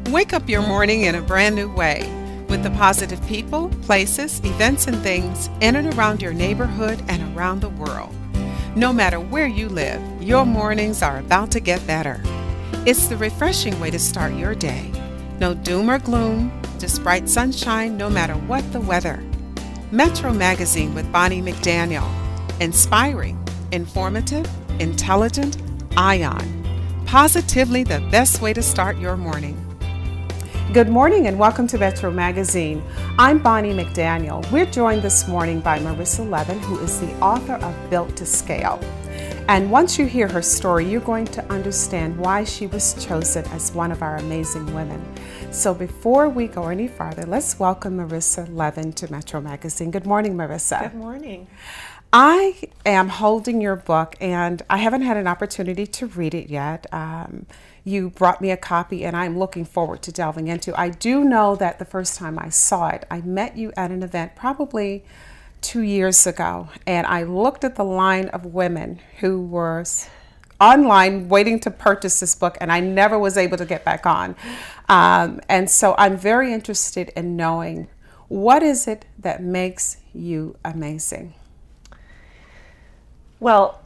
Wake up your morning in a brand new way with the positive people, places, events, and things in and around your neighborhood and around the world. No matter where you live, your mornings are about to get better. It's the refreshing way to start your day. No doom or gloom, just bright sunshine no matter what the weather. Metro Magazine with Bonnie McDaniel. Inspiring, informative, intelligent, Ion. Positively the best way to start your morning. Good morning and welcome to Metro Magazine. I'm Bonnie McDaniel. We're joined this morning by Marissa Levin, who is the author of Built to Scale. And once you hear her story, you're going to understand why she was chosen as one of our amazing women. So before we go any farther, let's welcome Marissa Levin to Metro Magazine. Good morning, Marissa. Good morning. I am holding your book, and I haven't had an opportunity to read it yet. You brought me a copy, and I'm looking forward to delving into. I do know that the first time I saw it, I met you at an event probably 2 years ago, and I looked at the line of women who were online waiting to purchase this book, and I never was able to get back on. And so I'm very interested in knowing, what is it that makes you amazing? Well,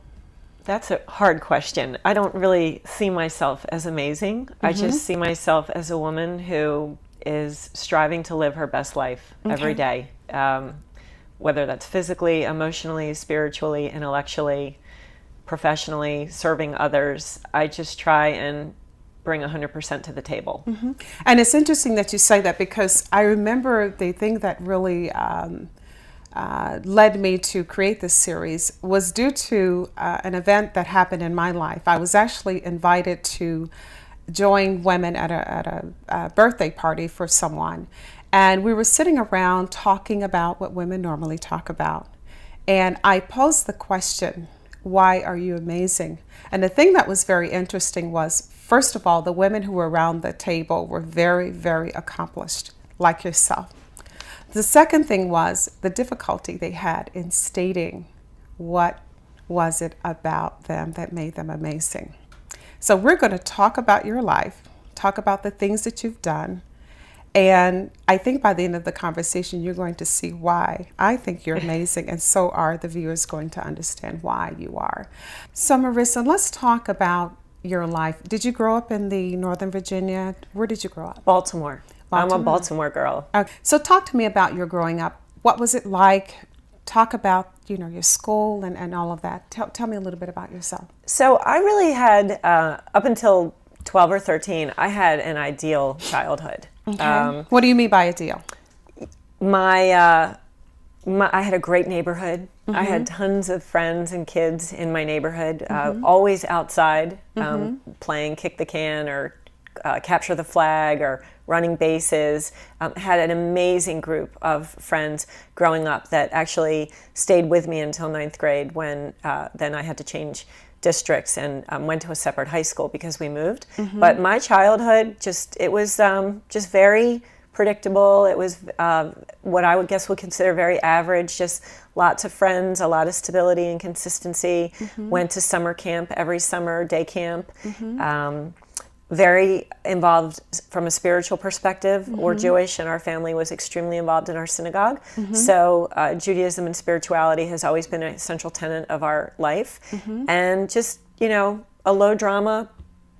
that's a hard question. I don't really see myself as amazing. I just see myself as a woman who is striving to live her best life every day, whether that's physically, emotionally, spiritually, intellectually, professionally, serving others. I just try and bring 100% to the table. And it's interesting that you say that, because I remember the thing that really led me to create this series was due to an event that happened in my life. I was actually invited to join women at a birthday party for someone, and we were sitting around talking about what women normally talk about. And I posed the question, why are you amazing? And the thing that was very interesting was, first of all, the women who were around the table were very, very accomplished, like yourself. The second thing was the difficulty they had in stating what was it about them that made them amazing. So we're going to talk about your life, talk about the things that you've done, and I think by the end of the conversation, you're going to see why I think you're amazing, and so are the viewers going to understand why you are. So Marissa, let's talk about your life. Did you grow up in the Northern Virginia? Where did you grow up? Baltimore. I'm a Baltimore girl. Okay. So talk to me about your growing up. What was it like? Talk about, your school and all of that. Tell me a little bit about yourself. So I really had, up until 12 or 13, I had an ideal childhood. Okay. What do you mean by ideal? I had a great neighborhood. I had tons of friends and kids in my neighborhood, always outside, playing kick the can or capture the flag or running bases. Had an amazing group of friends growing up that actually stayed with me until 9th grade, when then I had to change districts and went to a separate high school because we moved. But my childhood, it was just very predictable. It was what I would consider very average, just lots of friends, a lot of stability and consistency. Went to summer camp every summer, day camp. Very involved from a spiritual perspective. We're Jewish, and our family was extremely involved in our synagogue. So Judaism and spirituality has always been a central tenet of our life. And just, a low drama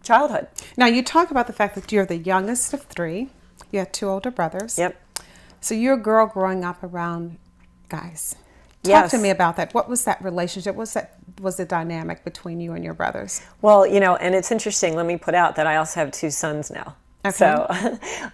childhood. Now, you talk about the fact that you're the youngest of three. You have two older brothers. Yep. So you're a girl growing up around guys. Talk to me about that. What was that relationship? Was the dynamic between you and your brothers? Well, and it's interesting. Let me put out that I also have two sons now. Okay. So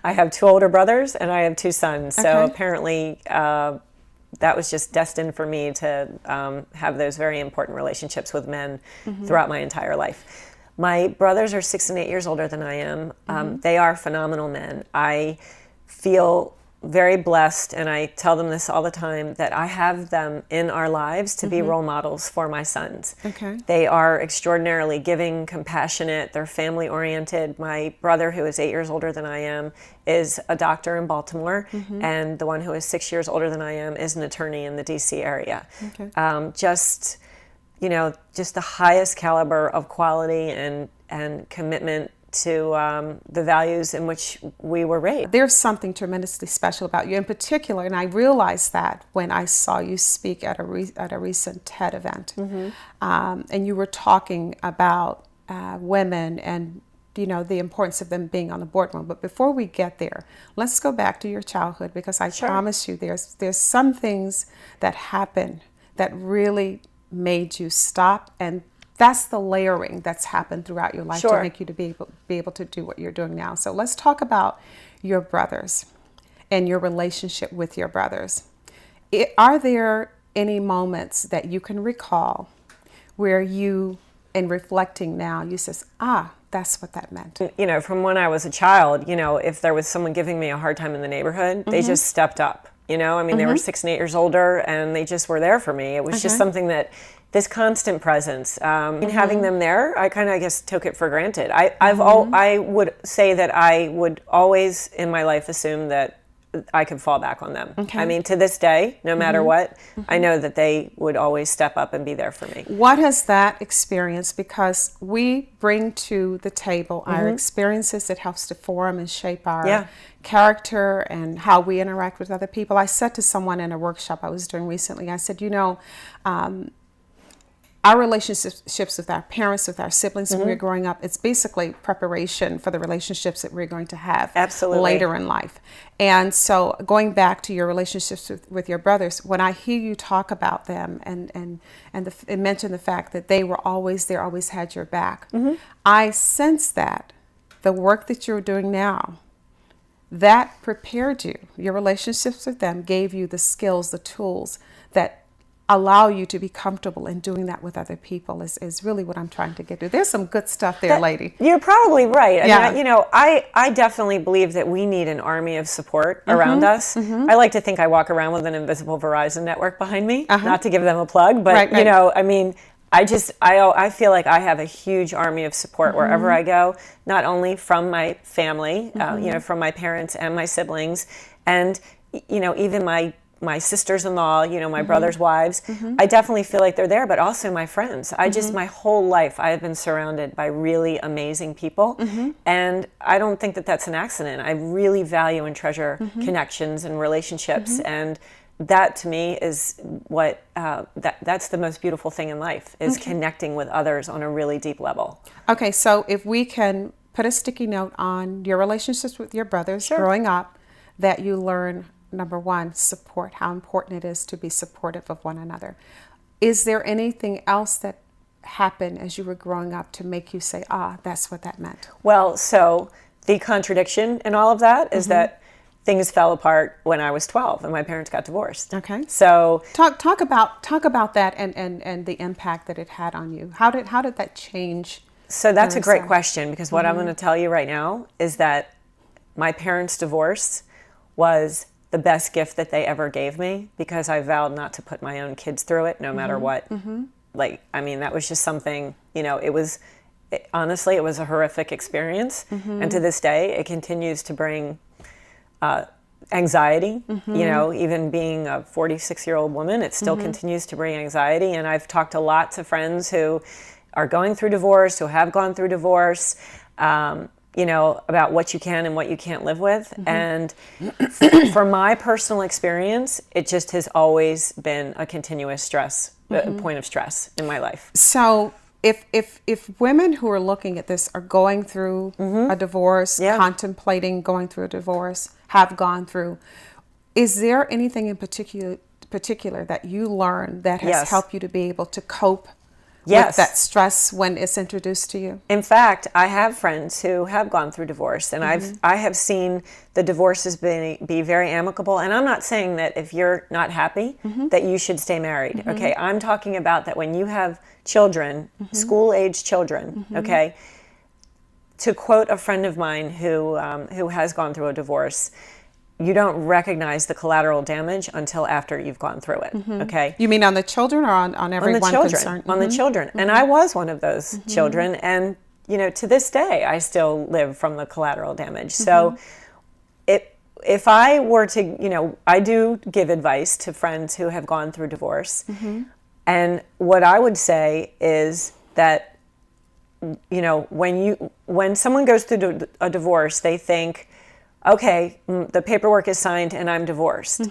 I have two older brothers and I have two sons. Okay. So apparently that was just destined for me to have those very important relationships with men throughout my entire life. My brothers are 6 and 8 years older than I am. They are phenomenal men. I feel very blessed, and I tell them this all the time, that I have them in our lives to be role models for my sons. Okay. They are extraordinarily giving, compassionate, they're family oriented. My brother, who is 8 years older than I am, is a doctor in Baltimore, and the one who is 6 years older than I am is an attorney in the DC area. Okay. Just the highest caliber of quality and commitment the values in which we were raised. There's something tremendously special about you in particular, and I realized that when I saw you speak at a recent TED event, and you were talking about women and the importance of them being on the boardroom. But before we get there, let's go back to your childhood, because I promise you there's some things that happen that really made you stop, and that's the layering that's happened throughout your life to make you to be able to do what you're doing now. So let's talk about your brothers and your relationship with your brothers. Are there any moments that you can recall where you, in reflecting now, you says, that's what that meant? From when I was a child, if there was someone giving me a hard time in the neighborhood, they just stepped up. They were 6 and 8 years older, and they just were there for me. It was just something that, this constant presence, and having them there, I kind of, I guess, took it for granted. I would say that I would always in my life assume that I could fall back on them. To this day, no matter what, I know that they would always step up and be there for me. What has that experience, because we bring to the table our experiences that helps to form and shape our character and how we interact with other people. I said to someone in a workshop I was doing recently, I said, our relationships with our parents, with our siblings when we were growing up, it's basically preparation for the relationships that we're going to have later in life. And so going back to your relationships with your brothers, when I hear you talk about them and mention the fact that they were always there, always had your back, I sense that the work that you're doing now, that prepared you. Your relationships with them gave you the skills, the tools that allow you to be comfortable in doing that with other people is really what I'm trying to get to. There's some good stuff there, lady. You're probably right. I definitely believe that we need an army of support around us. I like to think I walk around with an invisible Verizon network behind me, not to give them a plug, but I feel like I have a huge army of support wherever I go, not only from my family, from my parents and my siblings, and even my sisters-in-law, my brother's wives. I definitely feel like they're there, but also my friends. My whole life, I have been surrounded by really amazing people. And I don't think that that's an accident. I really value and treasure connections and relationships. And that to me is what, that's the most beautiful thing in life, is connecting with others on a really deep level. Okay, so if we can put a sticky note on your relationships with your brothers growing up, that you learn, number one, support, how important it is to be supportive of one another. Is there anything else that happened as you were growing up to make you say, that's what that meant? Well, so the contradiction in all of that is that things fell apart when I was 12 and my parents got divorced. Okay. So talk about that and the impact that it had on you. How did that change? So that's a great question, because what I'm going to tell you right now is that my parents' divorce was the best gift that they ever gave me, because I vowed not to put my own kids through it, no matter what. That was just something, honestly, it was a horrific experience. And to this day, it continues to bring anxiety. Even being a 46-year-old woman, it still continues to bring anxiety. And I've talked to lots of friends who are going through divorce, who have gone through divorce, about what you can and what you can't live with. And for my personal experience, it just has always been a continuous stress, a point of stress in my life. So if women who are looking at this are going through a divorce, contemplating going through a divorce, have gone through, is there anything in particular that you learned that has helped you to be able to cope with that stress when it's introduced to you? In fact, I have friends who have gone through divorce, and I have seen the divorces be very amicable. And I'm not saying that if you're not happy that you should stay married. Okay, I'm talking about that when you have children, school-age children. Okay, to quote a friend of mine who has gone through a divorce, you don't recognize the collateral damage until after you've gone through it. Okay. You mean on the children or on everyone concerned? On the children. And I was one of those children. And, to this day, I still live from the collateral damage. So if I were to, I do give advice to friends who have gone through divorce. And what I would say is that when someone goes through a divorce, they think, okay, the paperwork is signed and I'm divorced.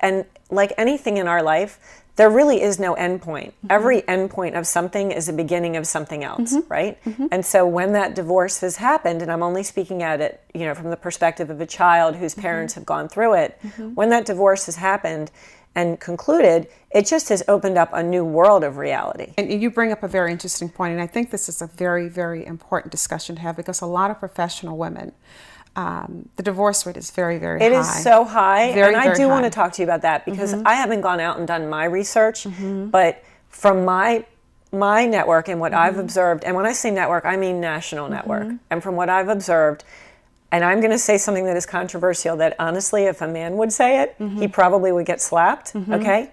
And like anything in our life, there really is no end point. Every end point of something is the beginning of something else, right? And so when that divorce has happened, and I'm only speaking at it, from the perspective of a child whose parents have gone through it, when that divorce has happened and concluded, it just has opened up a new world of reality. And you bring up a very interesting point, and I think this is a very, very important discussion to have, because a lot of professional women, the divorce rate is very, very high. It is so high, very, and I very do high. want to talk to you about that, because I haven't gone out and done my research, but from my network and what I've observed, and when I say network, I mean national network, and from what I've observed, and I'm going to say something that is controversial, that honestly, if a man would say it, he probably would get slapped, okay?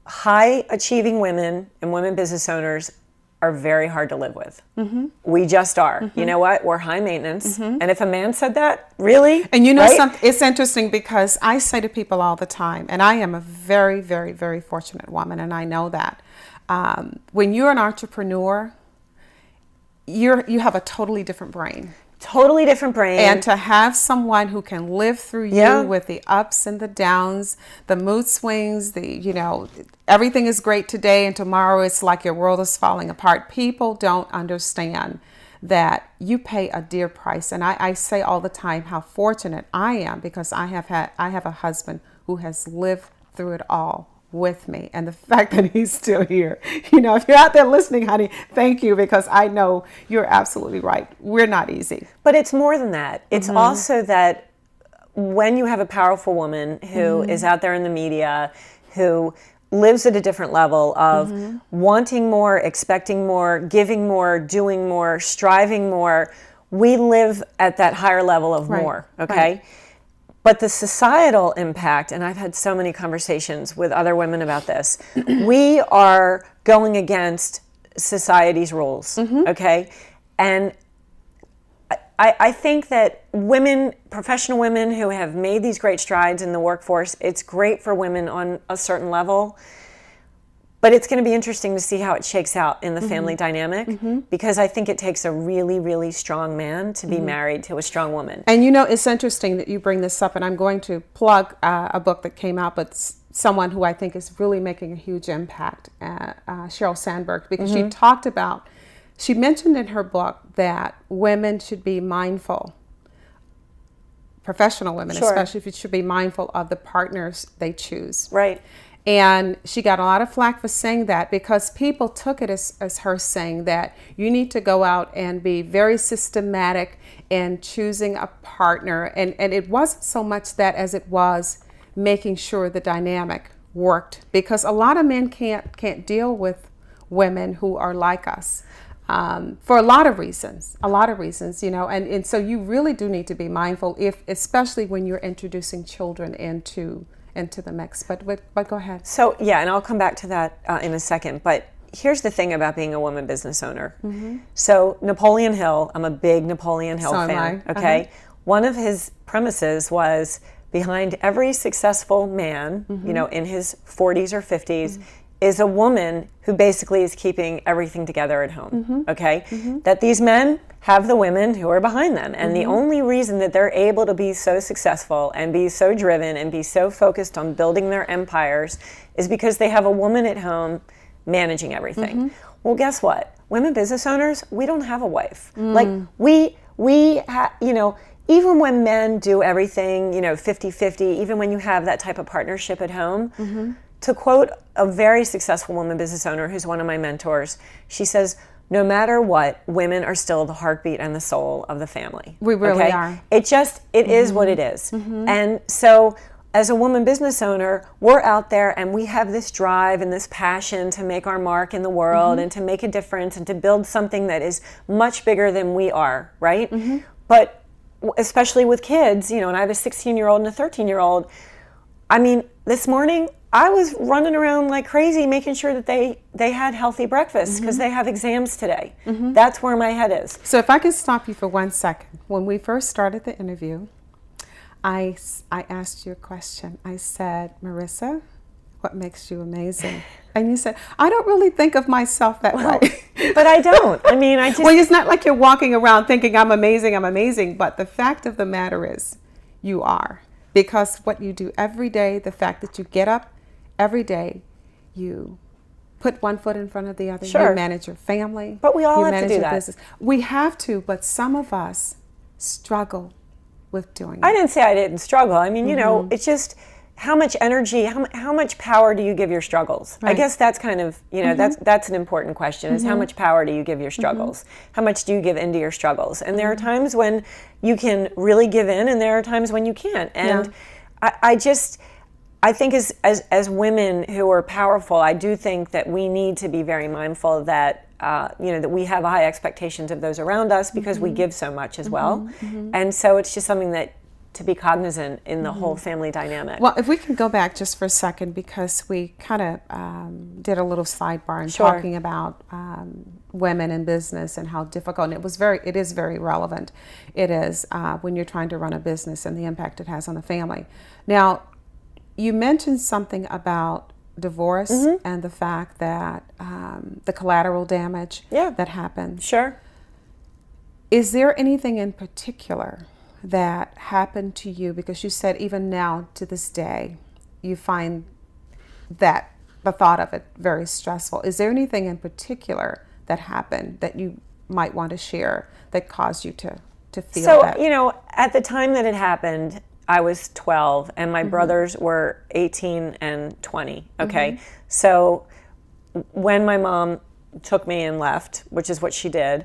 High achieving women and women business owners are very hard to live with. We just are. You know what? We're high maintenance. And if a man said that, really? And right? It's interesting, because I say to people all the time, and I am a very, very, very fortunate woman, and I know that. When you're an entrepreneur, you have a totally different brain. Totally different brain. And to have someone who can live through you with the ups and the downs, the mood swings, everything is great today and tomorrow it's like your world is falling apart. People don't understand that you pay a dear price. And I say all the time how fortunate I am, because I have a husband who has lived through it all with me, and the fact that he's still here. If you're out there listening, honey, thank you, because I know you're absolutely right. We're not easy. But it's more than that. It's also that when you have a powerful woman who is out there in the media, who lives at a different level of wanting more, expecting more, giving more, doing more, striving more, we live at that higher level of more, okay? Right. But the societal impact, and I've had so many conversations with other women about this, we are going against society's rules, okay? And I think that women, professional women who have made these great strides in the workforce, it's great for women on a certain level. But it's going to be interesting to see how it shakes out in the family dynamic, because I think it takes a really, really strong man to be married to a strong woman. And it's interesting that you bring this up, and I'm going to plug a book that came out, but someone who I think is really making a huge impact, Sheryl Sandberg, because she mentioned in her book that women should be mindful, professional women especially, should be mindful of the partners they choose. Right. And she got a lot of flack for saying that, because people took it as her saying that you need to go out and be very systematic in choosing a partner. And it wasn't so much that as it was making sure the dynamic worked, because a lot of men can't deal with women who are like us. For a lot of reasons, and so you really do need to be mindful, especially when you're introducing children into the mix. But go ahead. So, yeah, and I'll come back to that in a second. But here's the thing about being a woman business owner. So Napoleon Hill, I'm a big Napoleon Hill fan. Okay. One of his premises was, behind every successful man, in his 40s or 50s, is a woman who basically is keeping everything together at home, okay? That these men have the women who are behind them. And the only reason that they're able to be so successful and be so driven and be so focused on building their empires is because they have a woman at home managing everything. Well, guess what? Women business owners, we don't have a wife. Like, even when men do everything, 50-50, even when you have that type of partnership at home, to quote a very successful woman business owner who's one of my mentors, she says, no matter what, women are still the heartbeat and the soul of the family. We really are. It is what it is. And so as a woman business owner, we're out there and we have this drive and this passion to make our mark in the world and to make a difference and to build something that is much bigger than we are, right? But especially with kids, and I have a 16-year-old and a 13-year-old. I mean, this morning, I was running around like crazy making sure that they had healthy breakfast because they have exams today. That's where my head is. So if I could stop you for 1 second. When we first started the interview, I asked you a question. I said, Marissa, what makes you amazing? And you said, I don't really think of myself that way. But I don't. I mean, I just... Well, it's not like you're walking around thinking I'm amazing. But the fact of the matter is you are. Because what you do every day, the fact that you get up every day, you put one foot in front of the other. Sure. You manage your family. But we all you have to manage do your that. business. We have to, but some of us struggle with doing it. I didn't say I didn't struggle. I mean, you know, it's just how much energy, how much power do you give your struggles? Right. I guess that's kind of, you know, that's an important question is how much power do you give your struggles? How much do you give into your struggles? And there are times when you can really give in and there are times when you can't. And I think as women who are powerful, I do think that we need to be very mindful that, you know, that we have high expectations of those around us because we give so much as well. And so it's just something that to be cognizant in the whole family dynamic. Well, if we can go back just for a second, because we kind of did a little sidebar and Sure. talking about women in business and how difficult, and it is very relevant. It is when you're trying to run a business and the impact it has on the family. Now, you mentioned something about divorce and the fact that the collateral damage that happens. Sure. Is there anything in particular that happened to you? Because you said even now to this day, you find that the thought of it very stressful. Is there anything in particular that happened that you might want to share that caused you to feel that? So, you know, at the time that it happened, I was 12 and my brothers were 18 and 20. Okay. So when my mom took me and left, which is what she did,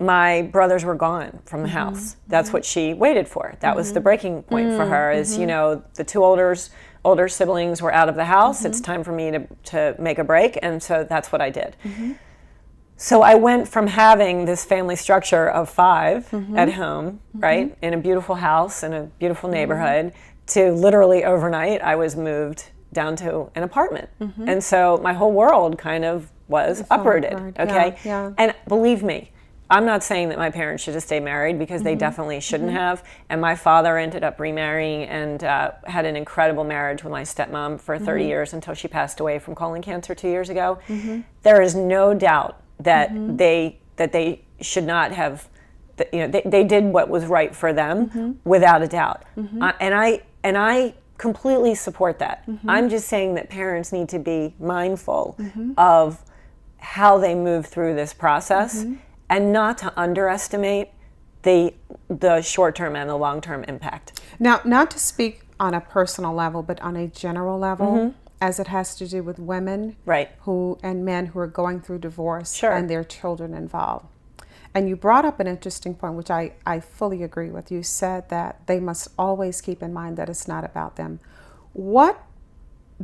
my brothers were gone from the house. That's what she waited for. That was the breaking point for her is, you know, the two older siblings were out of the house. It's time for me to make a break. And so that's what I did. So I went from having this family structure of 5 at home, right, in a beautiful house in a beautiful neighborhood, to literally overnight I was moved down to an apartment. And so my whole world kind of was uprooted, okay? Yeah. And believe me, I'm not saying that my parents should have stayed married because they definitely shouldn't have. And my father ended up remarrying and had an incredible marriage with my stepmom for 30 years until she passed away from colon cancer 2 years ago. There is no doubt that they should not have, you know, they did what was right for them without a doubt. And I completely support that. I'm just saying that parents need to be mindful of how they move through this process and not to underestimate the short-term and the long-term impact. Now, not to speak on a personal level, but on a general level, as it has to do with women and men who are going through divorce and their children involved. And you brought up an interesting point, which I fully agree with. You said that they must always keep in mind that it's not about them. What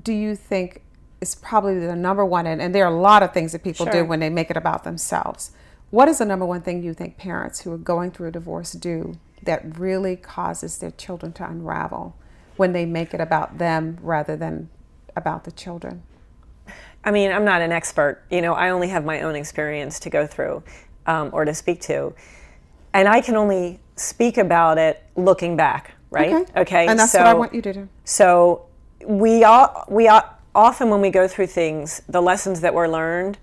do you think is probably the number one, and there are a lot of things that people do when they make it about themselves. What is the number one thing you think parents who are going through a divorce do that really causes their children to unravel when they make it about them rather than about the children? I mean, I'm not an expert. You know, I only have my own experience to go through or to speak to. And I can only speak about it looking back, right? Okay. And that's what I want you to do. So we often when we go through things, the lessons that were learned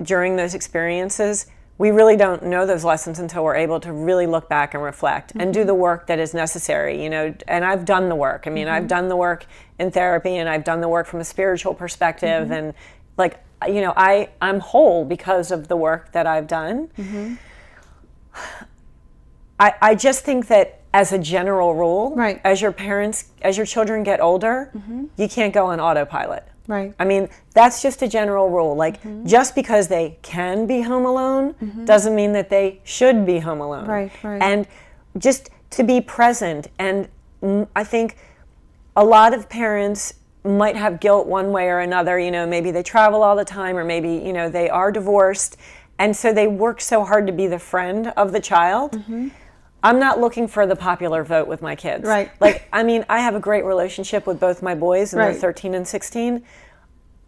during those experiences, we really don't know those lessons until we're able to really look back and reflect and do the work that is necessary, you know. And I've done the work. I mean, I've done the work in therapy and I've done the work from a spiritual perspective. And like, you know, I'm whole because of the work that I've done. I just think that as a general rule, as your children get older, you can't go on autopilot. Right. I mean, that's just a general rule. Like, just because they can be home alone doesn't mean that they should be home alone. Right. And just to be present. And I think a lot of parents might have guilt one way or another. You know, maybe they travel all the time, or maybe, you know, they are divorced. And so they work so hard to be the friend of the child. I'm not looking for the popular vote with my kids. Right. Like, I mean, I have a great relationship with both my boys, and they're 13 and 16.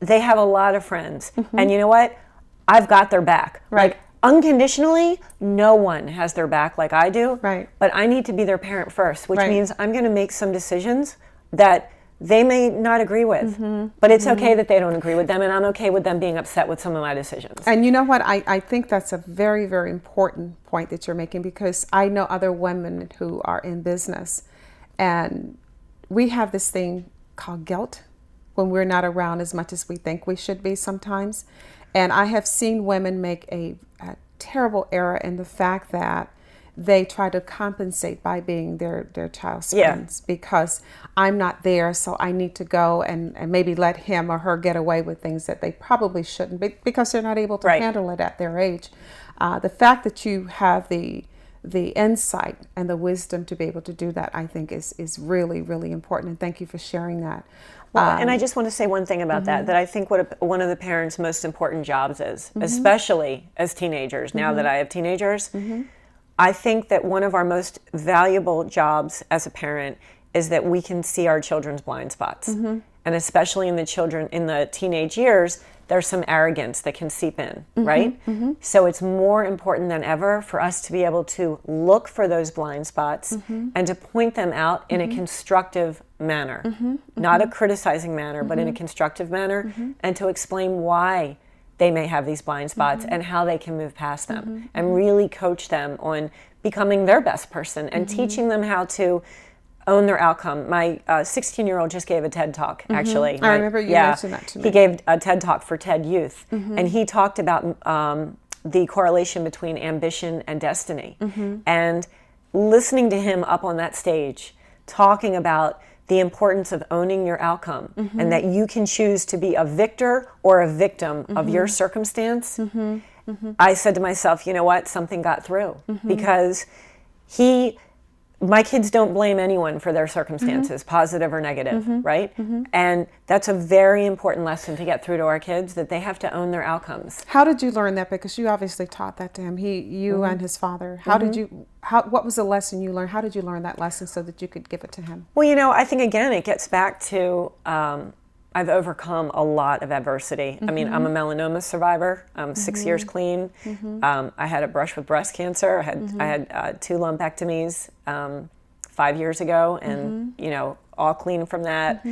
They have a lot of friends. And you know what? I've got their back. Right. Like, unconditionally, no one has their back like I do. Right. But I need to be their parent first, which means I'm going to make some decisions that they may not agree with. But it's okay that they don't agree with them, and I'm okay with them being upset with some of my decisions. And you know what? I think that's a very, very important point that you're making, because I know other women who are in business, and we have this thing called guilt when we're not around as much as we think we should be sometimes. And I have seen women make a terrible error in the fact that they try to compensate by being their child's friends, because I'm not there, so I need to go and maybe let him or her get away with things that they probably shouldn't, because they're not able to handle it at their age. The fact that you have the insight and the wisdom to be able to do that, I think is really, really important. And thank you for sharing that. Well, and I just want to say one thing about that I think what one of the parents' most important jobs is, especially as teenagers, now that I have teenagers, I think that one of our most valuable jobs as a parent is that we can see our children's blind spots. And especially in the teenage years, there's some arrogance that can seep in, right? So it's more important than ever for us to be able to look for those blind spots and to point them out in a constructive manner, not a criticizing manner, but in a constructive manner, and to explain why they may have these blind spots and how they can move past them, and really coach them on becoming their best person and teaching them how to own their outcome. My 16-year-old just gave a TED Talk, actually. I remember you mentioned that to me. He gave a TED Talk for TED Youth, and he talked about the correlation between ambition and destiny. And listening to him up on that stage, talking about the importance of owning your outcome, and that you can choose to be a victor or a victim of your circumstance, I said to myself, you know what, something got through, because my kids don't blame anyone for their circumstances, positive or negative, right? And that's a very important lesson to get through to our kids, that they have to own their outcomes. How did you learn that? Because you obviously taught that to him, you and his father. What was the lesson you learned? How did you learn that lesson so that you could give it to him? Well, you know, I think, again, it gets back to I've overcome a lot of adversity. I mean, I'm a melanoma survivor. I'm 6 years clean. I had a brush with breast cancer. I had 2 lumpectomies 5 years ago, and you know, all clean from that.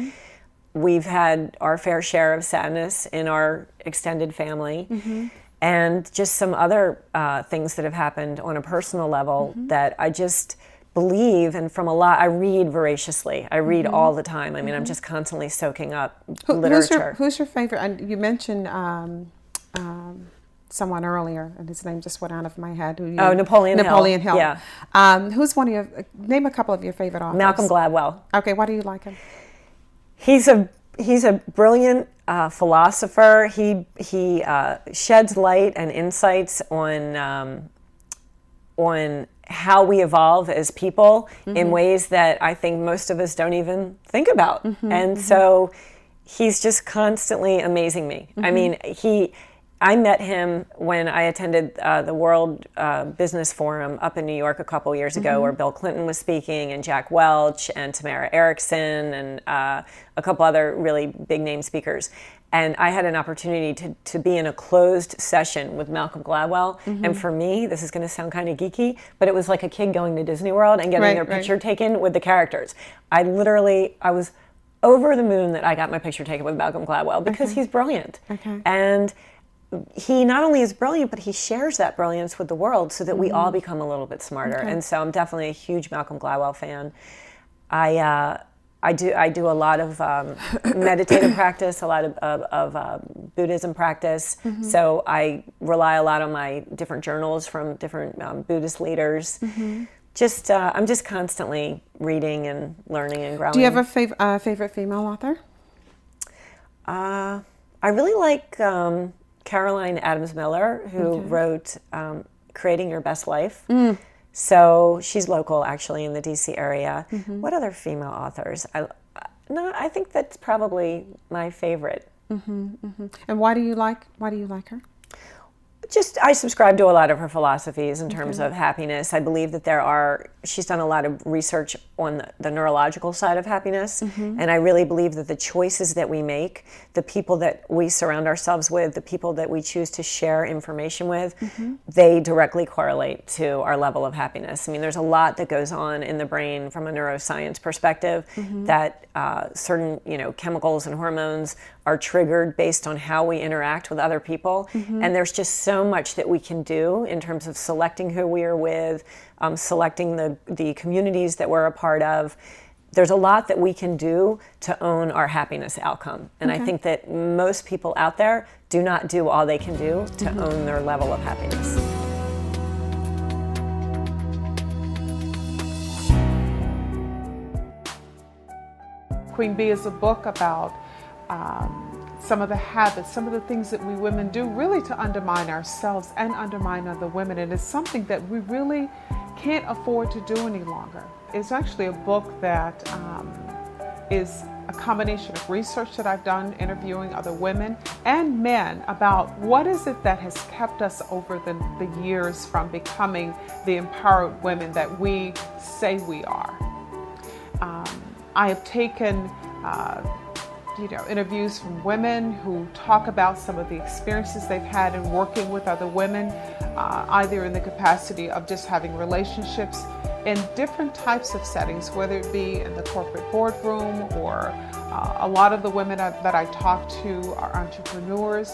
We've had our fair share of sadness in our extended family, and just some other things that have happened on a personal level that I just believe, and from a lot, I read voraciously. I read all the time. I mean, I'm just constantly soaking up literature. Who's your favorite? And you mentioned someone earlier, and his name just went out of my head. Napoleon Hill. Yeah. Who's one of your? Name a couple of your favorite authors. Malcolm Gladwell. Okay, why do you like him? He's a brilliant philosopher. He sheds light and insights on how we evolve as people in ways that I think most of us don't even think about. And so he's just constantly amazing me. I mean, I met him when I attended the World Business Forum up in New York a couple years ago, where Bill Clinton was speaking, and Jack Welch and Tamara Erickson and a couple other really big name speakers. And I had an opportunity to be in a closed session with Malcolm Gladwell. And for me, this is going to sound kind of geeky, but it was like a kid going to Disney World and getting their picture taken with the characters. I was over the moon that I got my picture taken with Malcolm Gladwell, because he's brilliant. And he not only is brilliant, but he shares that brilliance with the world so that we all become a little bit smarter. And so I'm definitely a huge Malcolm Gladwell fan. I do a lot of meditative practice, a lot of Buddhism practice. So I rely a lot on my different journals from different Buddhist leaders. I'm just constantly reading and learning and growing. Do you have a favorite female author? I really like Caroline Adams Miller, who wrote Creating Your Best Life. So she's local, actually, in the DC area. What other female authors? I think that's probably my favorite. And why do you like her? I subscribe to a lot of her philosophies in terms of happiness. I believe that she's done a lot of research on the neurological side of happiness. And I really believe that the choices that we make, the people that we surround ourselves with, the people that we choose to share information with, they directly correlate to our level of happiness. I mean, there's a lot that goes on in the brain from a neuroscience perspective that certain, chemicals and hormones are triggered based on how we interact with other people. And there's just so much that we can do in terms of selecting who we are with, selecting the communities that we're a part of. There's a lot that we can do to own our happiness outcome. And I think that most people out there do not do all they can do to own their level of happiness. Queen Bee is a book about some of the habits, some of the things that we women do really to undermine ourselves and undermine other women. And it's something that we really can't afford to do any longer. It's actually a book that is a combination of research that I've done interviewing other women and men about what is it that has kept us over the years from becoming the empowered women that we say we are. I have taken interviews from women who talk about some of the experiences they've had in working with other women, either in the capacity of just having relationships in different types of settings, whether it be in the corporate boardroom or a lot of the women that I talk to are entrepreneurs,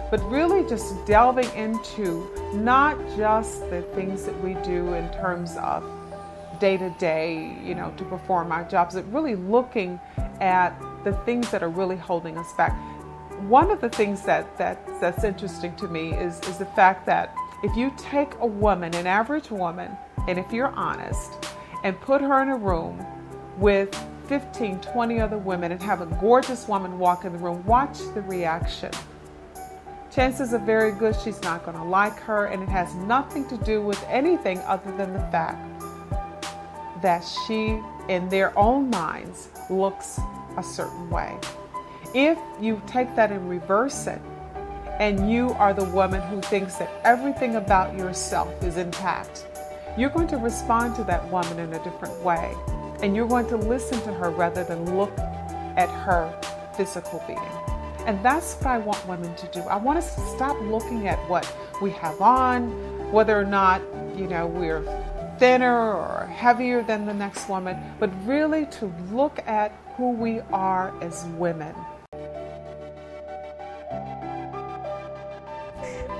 but really just delving into not just the things that we do in terms of day-to-day, to perform our jobs, but really looking at the things that are really holding us back. One of the things that's interesting to me is the fact that if you take a woman, an average woman, and if you're honest, and put her in a room with 15, 20 other women and have a gorgeous woman walk in the room, watch the reaction. Chances are very good she's not going to like her, and it has nothing to do with anything other than the fact that she, in their own minds, looks a certain way. If you take that and reverse it, and you are the woman who thinks that everything about yourself is intact, you're going to respond to that woman in a different way. And you're going to listen to her rather than look at her physical being. And that's what I want women to do. I want us to stop looking at what we have on, whether or not, we're thinner or heavier than the next woman, but really to look at who we are as women.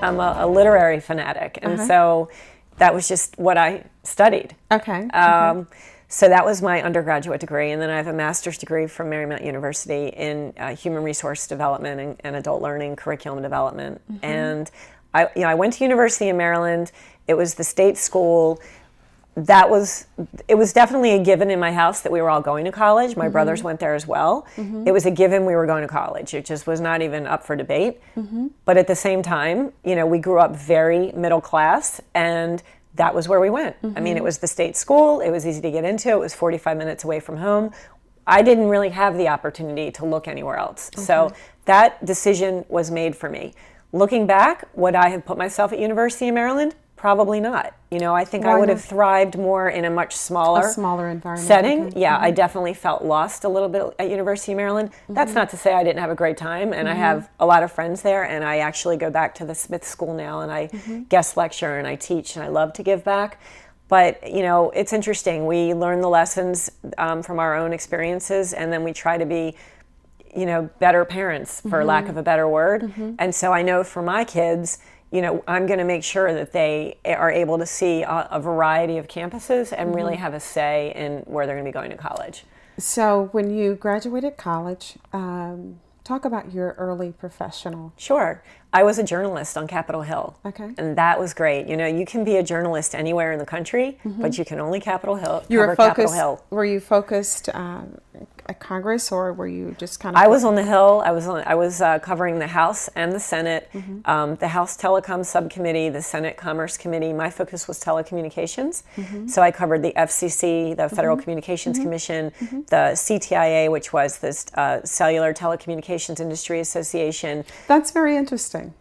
I'm a literary fanatic, and so that was just what I studied. Okay. So that was my undergraduate degree, and then I have a master's degree from Marymount University in human resource development and adult learning curriculum development. And I went to University of Maryland. It was the state school. It was definitely a given in my house that we were all going to college. My brothers went there as well. It was a given we were going to college. It just was not even up for debate. But at the same time, we grew up very middle class, and that was where we went. I mean, it was the state school. It was easy to get into. It was 45 minutes away from home. I didn't really have the opportunity to look anywhere else. So that decision was made for me. Looking back, would I have put myself at University of Maryland? Probably not. I think I would have thrived more in a much smaller environment setting. Yeah, I definitely felt lost a little bit at University of Maryland. That's not to say I didn't have a great time, and I have a lot of friends there, and I actually go back to the Smith School now, and I guest lecture, and I teach, and I love to give back. But, it's interesting. We learn the lessons from our own experiences, and then we try to be better parents, for lack of a better word. And so I know for my kids, I'm going to make sure that they are able to see a variety of campuses and really have a say in where they're going to be going to college. So when you graduated college, talk about your early professional. Sure. I was a journalist on Capitol Hill. Okay. And that was great. You can be a journalist anywhere in the country, but you can only Capitol Hill. Capitol Hill. Were you focused at Congress, or were you just kind of? I was on the Hill. I was covering the House and the Senate, the House Telecom Subcommittee, the Senate Commerce Committee. My focus was telecommunications, so I covered the FCC, the Federal Communications Commission, the CTIA, which was the Cellular Telecommunications Industry Association. That's very interesting.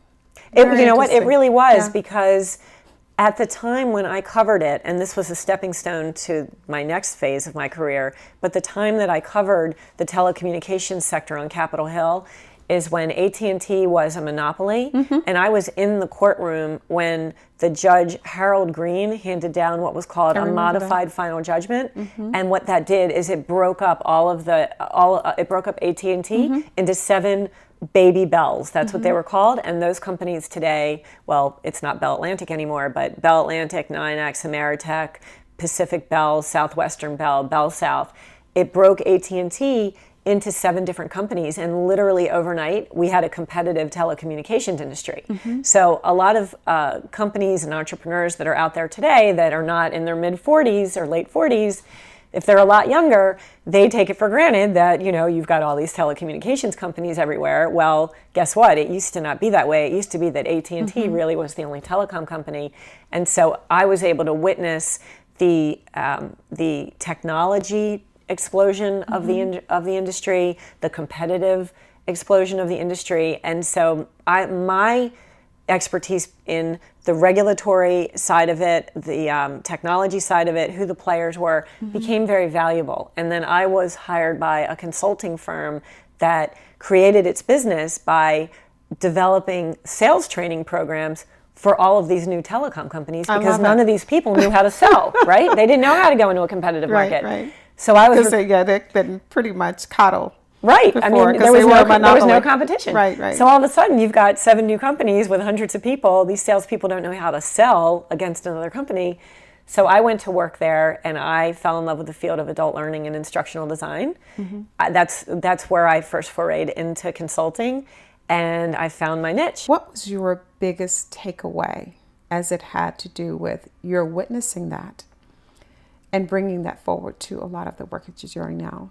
You know what? It really was Yeah. because at the time when I covered it, and this was a stepping stone to my next phase of my career, but the time that I covered the telecommunications sector on Capitol Hill is when AT&T was a monopoly, and I was in the courtroom when the judge Harold Green handed down what was called a modified final judgment, and what that did is it broke up it broke up AT&T into 7 baby bells. That's what they were called. And those companies today, well, it's not Bell Atlantic anymore, but Bell Atlantic, NYNEX, Ameritech, Pacific Bell, Southwestern Bell, Bell South. It broke AT&T into 7 different companies, and literally overnight we had a competitive telecommunications industry. So a lot of companies and entrepreneurs that are out there today that are not in their mid 40s or late 40s, if they're a lot younger, they take it for granted that, you know, you've got all these telecommunications companies everywhere. Well, guess what? It used to not be that way. It used to be that AT&T really was the only telecom company. And so I was able to witness the technology explosion of the industry, the competitive explosion of the industry. And so my expertise in the regulatory side of it, the technology side of it, who the players were, became very valuable. And then I was hired by a consulting firm that created its business by developing sales training programs for all of these new telecom companies, because none of these people knew how to sell, right? They didn't know how to go into a competitive market. Right. So I was... they've been pretty much coddled. Right. Before, I mean, there was no competition. Right. So all of a sudden, you've got 7 new companies with hundreds of people. These salespeople don't know how to sell against another company. So I went to work there, and I fell in love with the field of adult learning and instructional design. That's where I first forayed into consulting, and I found my niche. What was your biggest takeaway as it had to do with your witnessing that and bringing that forward to a lot of the work that you're doing now?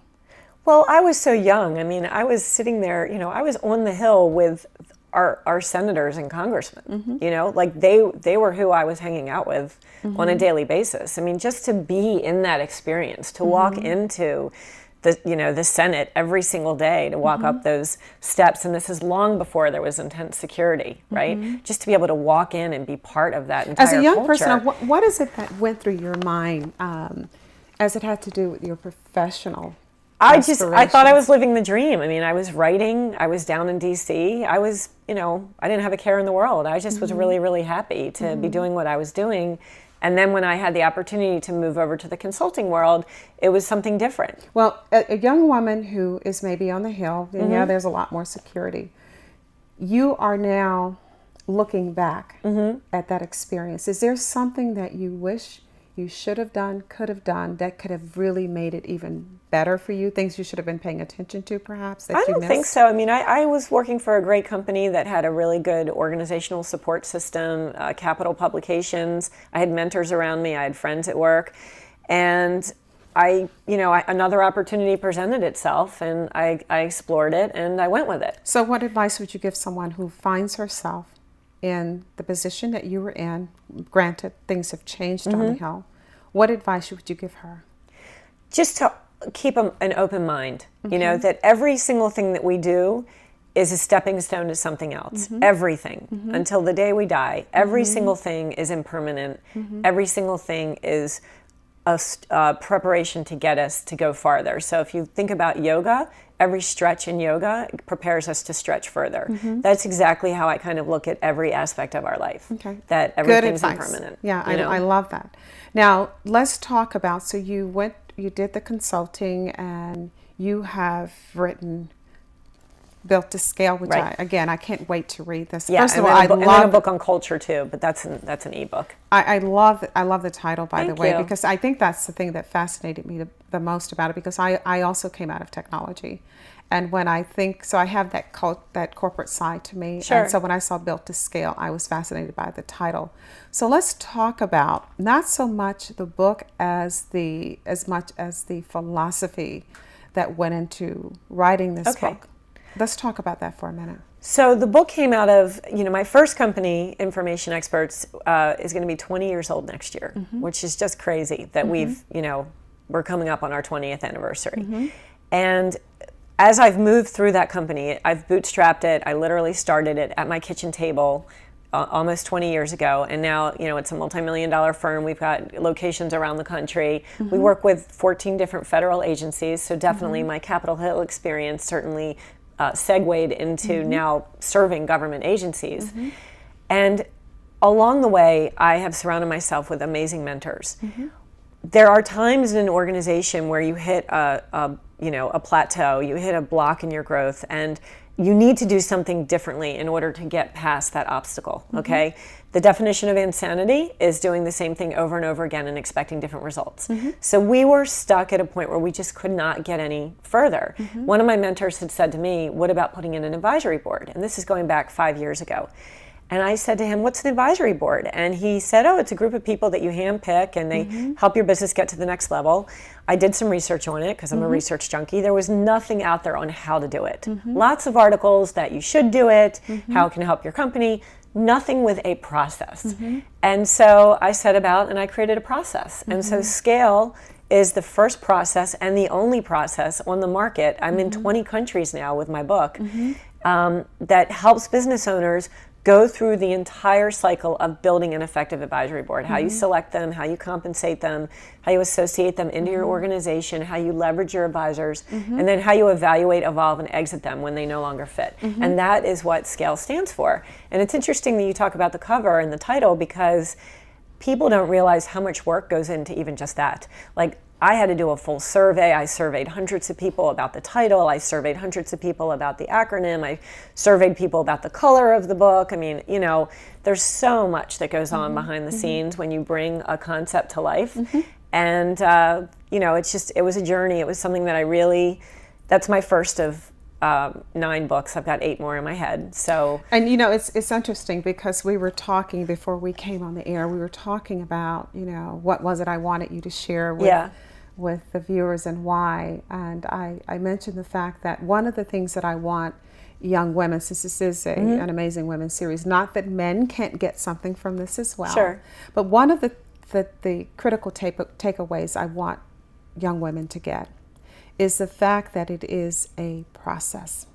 Well, I was so young. I mean, I was sitting there, you know, I was on the Hill with our senators and congressmen, you know, like they were who I was hanging out with on a daily basis. I mean, just to be in that experience, to walk into the Senate every single day, to walk up those steps, and this is long before there was intense security, right? Just to be able to walk in and be part of that entire culture. As a young culture. person, what is it that went through your mind as it had to do with your professional I thought I was living the dream. I mean, I was writing, I was down in DC, I was, you know, I didn't have a care in the world. I just was really, really happy to be doing what I was doing. And then when I had the opportunity to move over to the consulting world, it was something different. Well, a young woman who is maybe on the Hill, and there's a lot more security. You are now looking back at that experience. Is there something that you wish you should have done, could have done, that could have really made it even better for you? Things you should have been paying attention to, perhaps, that you missed? I don't think so. I mean, I was working for a great company that had a really good organizational support system, Capital Publications. I had mentors around me. I had friends at work. And another opportunity presented itself, and I explored it, and I went with it. So what advice would you give someone who finds herself in the position that you were in? Granted, things have changed on the Hill. What advice would you give her? Just to keep an open mind. You know, that every single thing that we do is a stepping stone to something else. Everything. Until the day we die. Every single thing is impermanent. Every single thing is a preparation to get us to go farther. So if you think about yoga, every stretch in yoga prepares us to stretch further. That's exactly how I kind of look at every aspect of our life. Okay. That everything's impermanent. Yeah, I love that. Now, let's talk about, so you did the consulting, and you have built to scale, which right. I can't wait to read this. Yeah, First of all, I love a book on culture too, but that's an ebook. I love the title, by the way, you. because I think that's the thing that fascinated me the most about it, because I also came out of technology. And when I have that corporate side to me. Sure. And so when I saw Built to Scale, I was fascinated by the title. So let's talk about not so much the book as much as the philosophy that went into writing this book. Let's talk about that for a minute. So the book came out of, my first company, Information Experts, is going to be 20 years old next year, which is just crazy that we're coming up on our 20th anniversary. And as I've moved through that company, I've bootstrapped it. I literally started it at my kitchen table almost 20 years ago, and now it's a multi-million-dollar firm. We've got locations around the country. We work with 14 different federal agencies, so definitely my Capitol Hill experience certainly segued into now serving government agencies. And along the way, I have surrounded myself with amazing mentors. There are times in an organization where you hit a plateau, you hit a block in your growth, and you need to do something differently in order to get past that obstacle, okay? The definition of insanity is doing the same thing over and over again and expecting different results. So we were stuck at a point where we just could not get any further. One of my mentors had said to me, what about putting in an advisory board? And this is going back 5 years ago. And I said to him, what's an advisory board? And he said, it's a group of people that you handpick and they help your business get to the next level. I did some research on it because I'm a research junkie. There was nothing out there on how to do it. Lots of articles that you should do it, how it can help your company, nothing with a process. And so I set about and I created a process. And so Scale is the first process and the only process on the market. I'm in 20 countries now with my book that helps business owners go through the entire cycle of building an effective advisory board, how you select them, how you compensate them, how you associate them into your organization, how you leverage your advisors, and then how you evaluate, evolve, and exit them when they no longer fit. And that is what Scale stands for. And it's interesting that you talk about the cover and the title because people don't realize how much work goes into even just that. Like, I had to do a full survey. I surveyed hundreds of people about the title. I surveyed hundreds of people about the acronym. I surveyed people about the color of the book. I mean, there's so much that goes on behind the scenes when you bring a concept to life. And, it was a journey. It was something that that's my first of 9 books. I've got 8 more in my head. So, and it's interesting because we were talking before we came on the air. We were talking about what was it I wanted you to share with the viewers and why. And I mentioned the fact that one of the things that I want young women, since this is an Amazing Women series, not that men can't get something from this as well, but one of the critical takeaways I want young women to get is the fact that it is a process.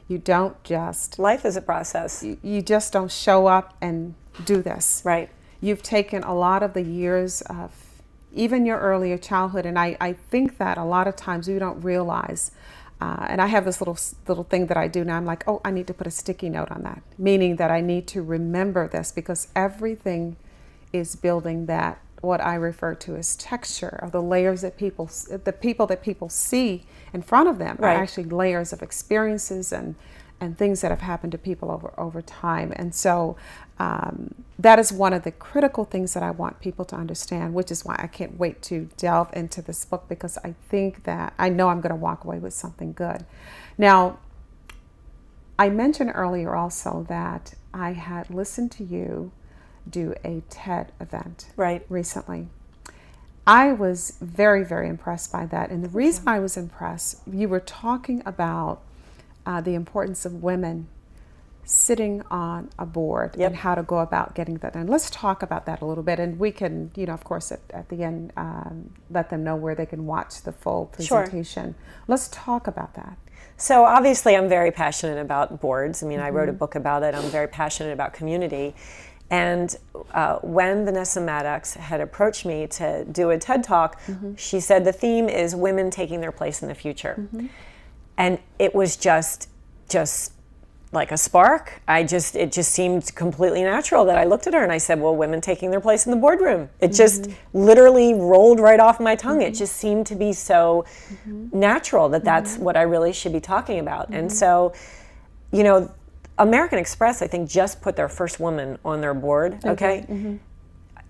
You don't just... Life is a process. You just don't show up and do this. Right. You've taken a lot of the years of even your earlier childhood, and I think that a lot of times we don't realize, and I have this little thing that I do now. I'm like, I need to put a sticky note on that, meaning that I need to remember this because everything is building that, what I refer to as texture, of the layers that the people that people see in front of them are actually layers of experiences and things that have happened to people over time. And so that is one of the critical things that I want people to understand, which is why I can't wait to delve into this book, because I think that I know I'm going to walk away with something good. Now, I mentioned earlier also that I had listened to you do a TED event recently. I was very, very impressed by that. And the reason I was impressed, you were talking about the importance of women sitting on a board and how to go about getting that done. Let's talk about that a little bit. And we can, of course, at the end, let them know where they can watch the full presentation. Let's talk about that. So obviously I'm very passionate about boards. I mean, I wrote a book about it. I'm very passionate about community. And when Vanessa Maddox had approached me to do a TED Talk, she said the theme is women taking their place in the future. And it was just like a spark. It just seemed completely natural that I looked at her and I said, well, women taking their place in the boardroom. It just literally rolled right off my tongue. It just seemed to be so natural that that's what I really should be talking about. And so, American Express, I think, just put their first woman on their board,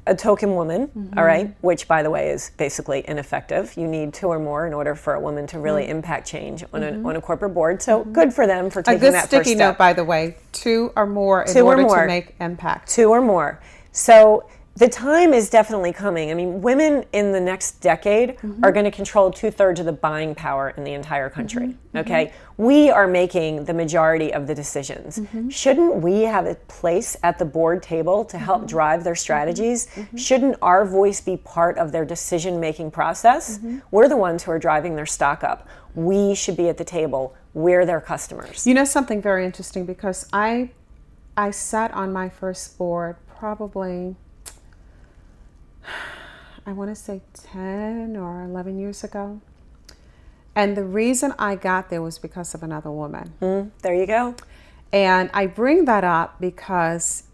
a token woman, all right, which, by the way, is basically ineffective. You need 2 or more in order for a woman to really impact change on a corporate board. So good for them for taking that first step. A good sticky note, by the way, 2 or more in order to make impact. 2 or more. So the time is definitely coming. I mean, women in the next decade are going to control 2/3 of the buying power in the entire country, okay? We are making the majority of the decisions. Shouldn't we have a place at the board table to help drive their strategies? Shouldn't our voice be part of their decision-making process? We're the ones who are driving their stock up. We should be at the table. We're their customers. Something very interesting, because I sat on my first board probably, I want to say 10 or 11 years ago. And the reason I got there was because of another woman. There you go. And I bring that up because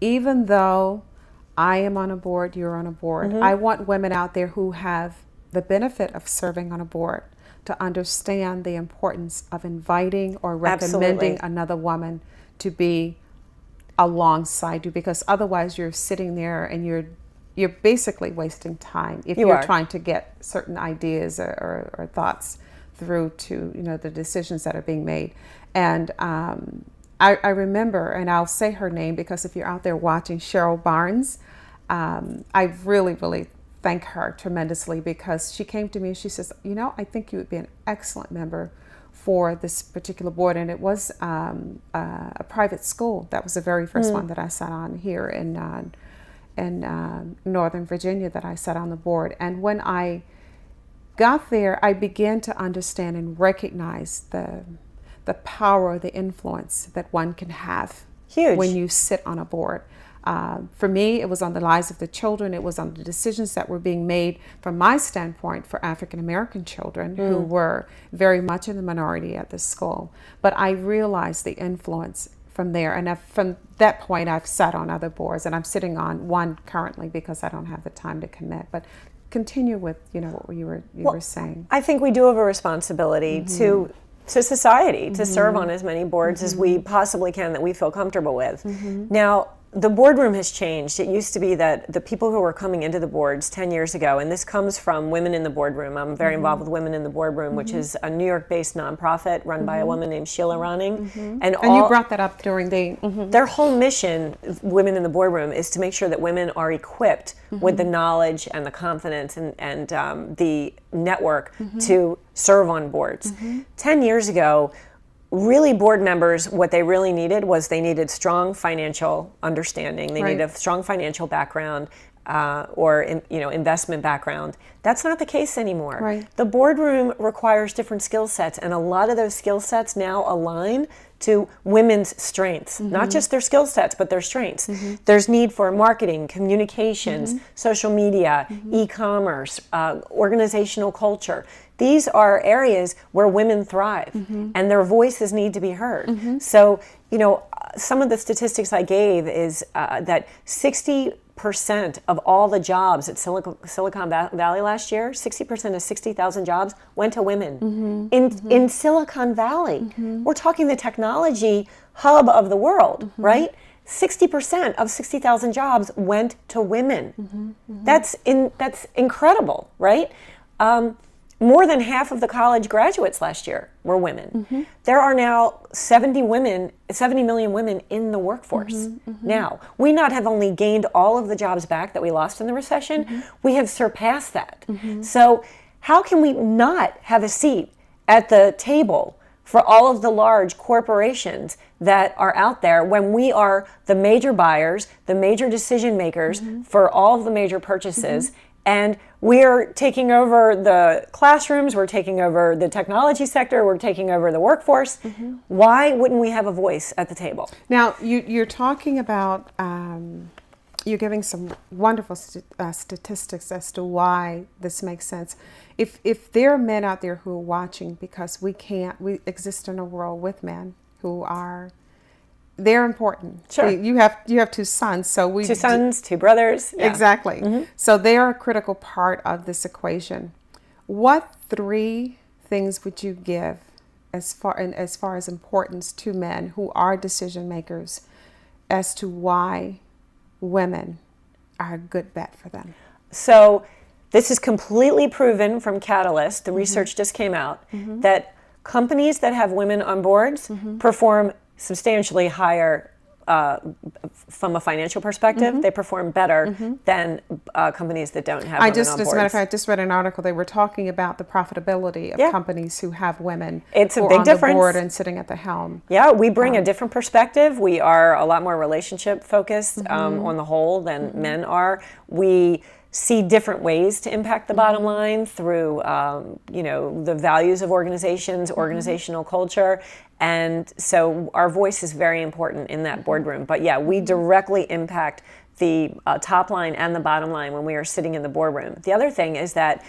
even though I am on a board, you're on a board, I want women out there who have the benefit of serving on a board to understand the importance of inviting or recommending another woman to be alongside you, because otherwise you're sitting there and you're basically wasting time if you're trying to get certain ideas or thoughts through to the decisions that are being made. And I remember, and I'll say her name because if you're out there watching, Cheryl Barnes, I really thank her tremendously, because she came to me and she says, I think you would be an excellent member for this particular board. And it was a private school. That was the very first one that I sat on here in Northern Virginia, that I sat on the board. And when I got there, I began to understand and recognize the power, the influence that one can have when you sit on a board. For me, it was on the lives of the children. It was on the decisions that were being made from my standpoint for African American children who were very much in the minority at this school. But I realized the influence from there. And from that point, I've sat on other boards, and I'm sitting on one currently because I don't have the time to commit. But continue with what you were saying. I think we do have a responsibility to society to serve on as many boards as we possibly can that we feel comfortable with. Now, the boardroom has changed. It used to be that the people who were coming into the boards 10 years ago, and this comes from Women in the Boardroom. I'm very involved with Women in the Boardroom, which is a New York-based nonprofit run by a woman named Sheila Ronning. And you brought that up during the... Their whole mission, Women in the Boardroom, is to make sure that women are equipped with the knowledge and the confidence and the network to serve on boards. 10 years ago, really, board members, what they really needed was they needed strong financial understanding. They needed a strong financial background or investment background. That's not the case anymore. The boardroom requires different skill sets, and a lot of those skill sets now align to women's strengths, not just their skill sets, but their strengths. There's need for marketing, communications, social media, e-commerce, organizational culture. These are areas where women thrive, and their voices need to be heard. So, some of the statistics I gave is that 60% of all the jobs at Silicon Valley last year, 60% of 60,000 jobs went to women. In Silicon Valley, we're talking the technology hub of the world, right? 60% of 60,000 jobs went to women. That's incredible, right? More than half of the college graduates last year were women. There are now 70 million women in the workforce. Now, we not have only gained all of the jobs back that we lost in the recession, we have surpassed that. So how can we not have a seat at the table for all of the large corporations that are out there when we are the major buyers, the major decision makers for all of the major purchases? And we're taking over the classrooms, we're taking over the technology sector, we're taking over the workforce. Why wouldn't we have a voice at the table? Now, you're talking about, you're giving some wonderful statistics as to why this makes sense. If there are men out there who are watching, because we exist in a world with men who are... They're important. Sure. You have two sons, so two sons, two brothers. Yeah. Exactly. So they are a critical part of this equation. What 3 things would you give as far as importance to men who are decision makers as to why women are a good bet for them? So this is completely proven from Catalyst. The research just came out that companies that have women on boards perform substantially higher from a financial perspective. They perform better than companies that don't have women on boards. As a matter of fact, I just read an article. They were talking about the profitability of companies who have women it's a who big are on difference. The board and sitting at the helm. Yeah, we bring a different perspective. We are a lot more relationship focused on the whole than men are. We see different ways to impact the bottom line through, the values of organizations, organizational culture. And so our voice is very important in that boardroom. But yeah, we directly impact the top line and the bottom line when we are sitting in the boardroom. The other thing is that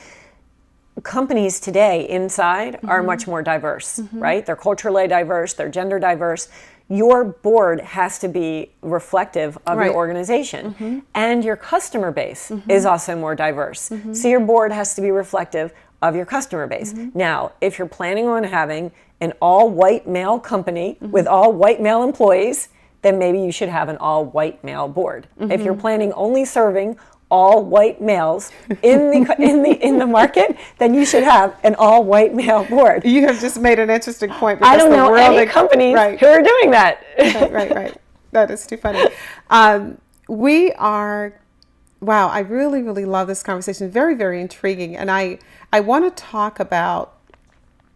companies today inside are much more diverse, right? They're culturally diverse, they're gender diverse. Your board has to be reflective of your organization. And your customer base is also more diverse. So your board has to be reflective of your customer base. Now, if you're planning on having an all-white male company with all white male employees, then maybe you should have an all-white male board. If you're planning only serving all white males in the market, then you should have an all white male board. You have just made an interesting point. I don't know any companies who are doing that. Right. That is too funny. Wow, I really, really love this conversation. Very, very intriguing. And I want to talk about,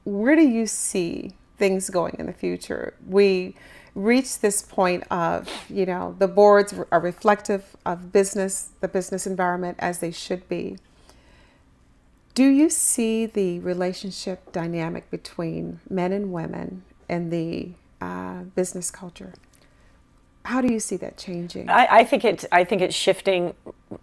where do you see things going in the future? We reach this point of, the boards are reflective of the business environment as they should be. Do you see the relationship dynamic between men and women in the business culture? How do you see that changing? I think it's shifting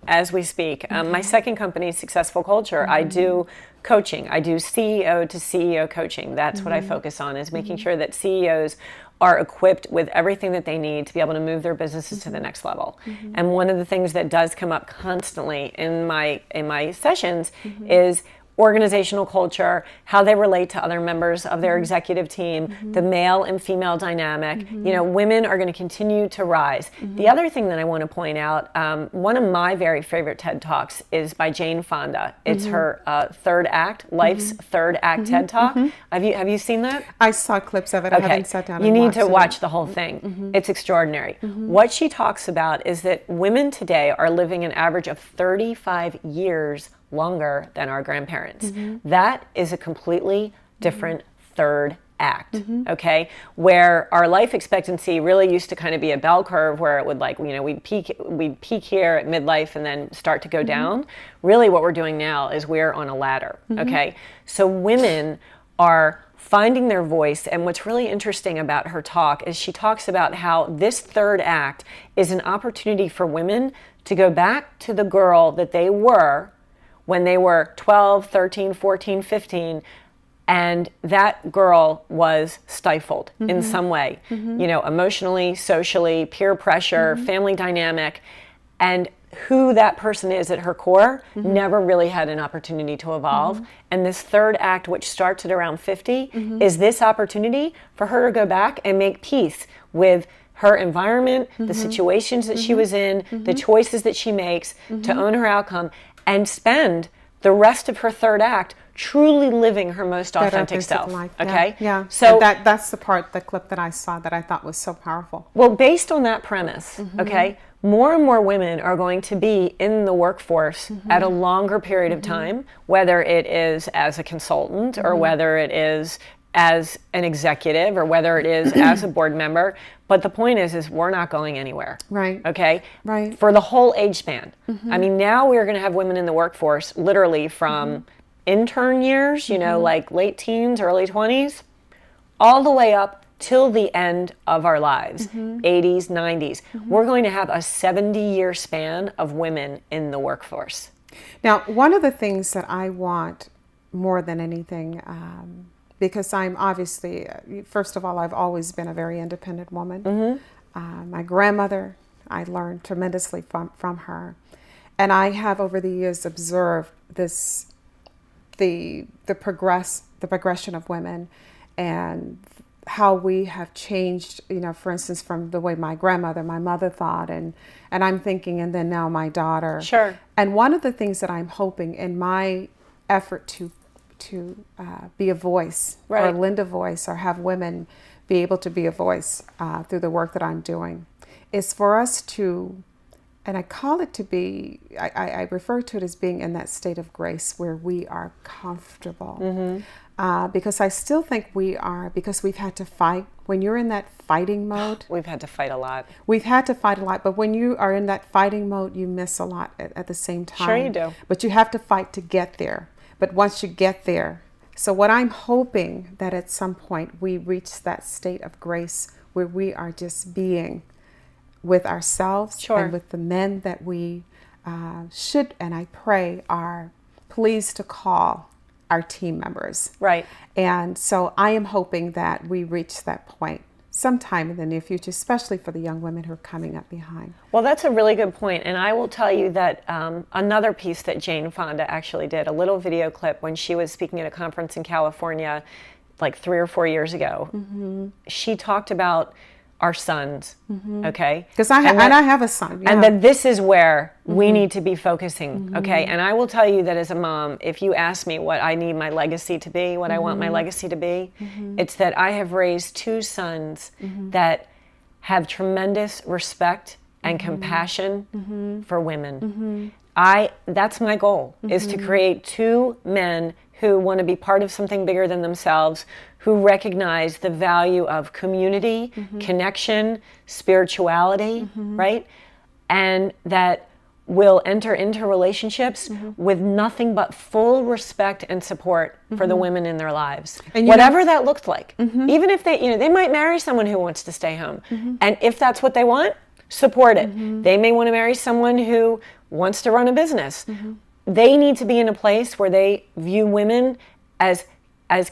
as we speak. My second company, Successful Culture, I do coaching. I do CEO to CEO coaching. That's what I focus on, is making sure that CEOs are equipped with everything that they need to be able to move their businesses to the next level. And one of the things that does come up constantly in my sessions is organizational culture, how they relate to other members of their executive team, the male and female dynamic. Women are going to continue to rise. The other thing that I want to point out, one of my very favorite TED Talks is by Jane Fonda. It's her third act, Life's Third Act TED Talk. Have you seen that? I saw clips of it. Okay. I haven't sat down and watched it. You need to watch the whole thing. It's extraordinary. What she talks about is that women today are living an average of 35 years longer than our grandparents. That is a completely different third act, okay? Where our life expectancy really used to kind of be a bell curve, where it would we'd peak here at midlife and then start to go down. Really what we're doing now is we're on a ladder, okay? So women are finding their voice, and what's really interesting about her talk is she talks about how this third act is an opportunity for women to go back to the girl that they were when they were 12, 13, 14, 15, and that girl was stifled in some way, emotionally, socially, peer pressure, family dynamic, and who that person is at her core never really had an opportunity to evolve. And this third act, which starts at around 50, is this opportunity for her to go back and make peace with her environment, the situations that she was in, the choices that she makes, to own her outcome, and spend the rest of her third act truly living her most authentic self. Life. Okay? Yeah. So that's the clip that I saw that I thought was so powerful. Well, based on that premise, okay, more and more women are going to be in the workforce at a longer period of time, whether it is as a consultant or whether it is as an executive or whether it is as a board member. But the point is we're not going anywhere. Right. Okay? Right. For the whole age span. I mean, now we're going to have women in the workforce literally from intern years, like late teens, early 20s, all the way up till the end of our lives, 80s, 90s. We're going to have a 70-year span of women in the workforce. Now, one of the things that I want more than anything, because I'm obviously, first of all, I've always been a very independent woman. My grandmother, I learned tremendously from her. And I have over the years observed the progression of women and how we have changed, for instance, from the way my mother thought, and I'm thinking, and then now my daughter. Sure. And one of the things that I'm hoping in my effort to be a voice, or lend a voice, or have women be able to be a voice through the work that I'm doing, is for us to and I call it to be, I refer to it as being in that state of grace where we are comfortable. Because I still think we are, because we've had to fight. When you're in that fighting mode. We've had to fight a lot. We've had to fight a lot, but when you are in that fighting mode, you miss a lot at the same time. Sure you do. But you have to fight to get there. But once you get there, so what I'm hoping that at some point we reach that state of grace where we are just being with ourselves and with the men that we should, and I pray, are pleased to call our team members. Right. And so I am hoping that we reach that point sometime in the near future, especially for the young women who are coming up behind. Well, that's a really good point. And I will tell you that another piece that Jane Fonda actually did, a little video clip when she was speaking at a conference in California like 3 or 4 years ago. She talked about our sons, okay? Because I have a son. And that this is where we need to be focusing, okay? And I will tell you that as a mom, if you ask me what I need my legacy to be, what I want my legacy to be, it's that I have raised 2 sons that have tremendous respect and compassion for women. That's my goal, is to create 2 men who want to be part of something bigger than themselves, who recognize the value of community, connection, spirituality, right? And that will enter into relationships with nothing but full respect and support for the women in their lives. And whatever that looked like. Even if they might marry someone who wants to stay home. And if that's what they want, support it. They may want to marry someone who wants to run a business. They need to be in a place where they view women as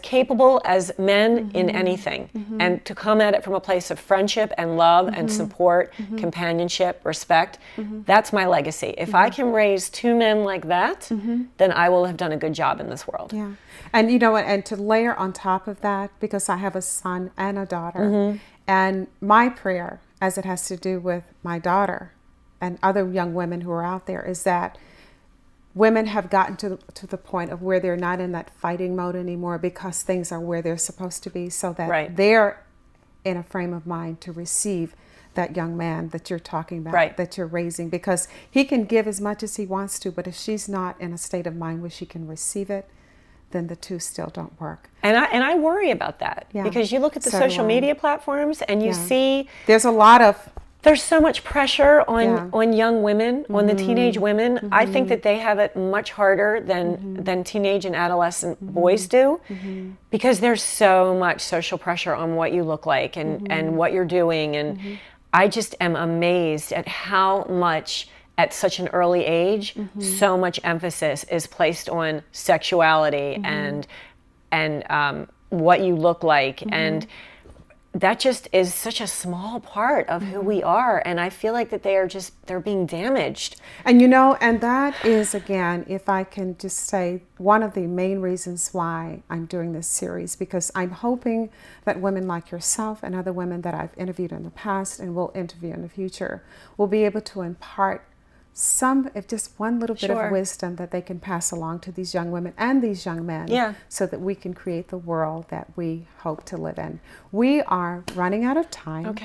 capable as men in anything, and to come at it from a place of friendship and love and support, companionship, respect. That's my legacy. If I can raise 2 men like that, then I will have done a good job in this world. Yeah. And and to layer on top of that, because I have a son and a daughter, and my prayer, as it has to do with my daughter and other young women who are out there, is that women have gotten to the point of where they're not in that fighting mode anymore, because things are where they're supposed to be, so that they're in a frame of mind to receive that young man that you're talking about, that you're raising, because he can give as much as he wants to, but if she's not in a state of mind where she can receive it, then the 2 still don't work. And I worry about that, because you look at the social media platforms and you see there's so much pressure on young women, on the teenage women. I think that they have it much harder than teenage and adolescent boys do, because there's so much social pressure on what you look like and what you're doing. And I just am amazed at how much, at such an early age, so much emphasis is placed on sexuality and what you look like. And that just is such a small part of who we are, and I feel like that they're being damaged. And and that is, again, if I can just say, one of the main reasons why I'm doing this series, because I'm hoping that women like yourself and other women that I've interviewed in the past and will interview in the future will be able to impart if just one little bit of wisdom that they can pass along to these young women and these young men, so that we can create the world that we hope to live in. We are running out of time.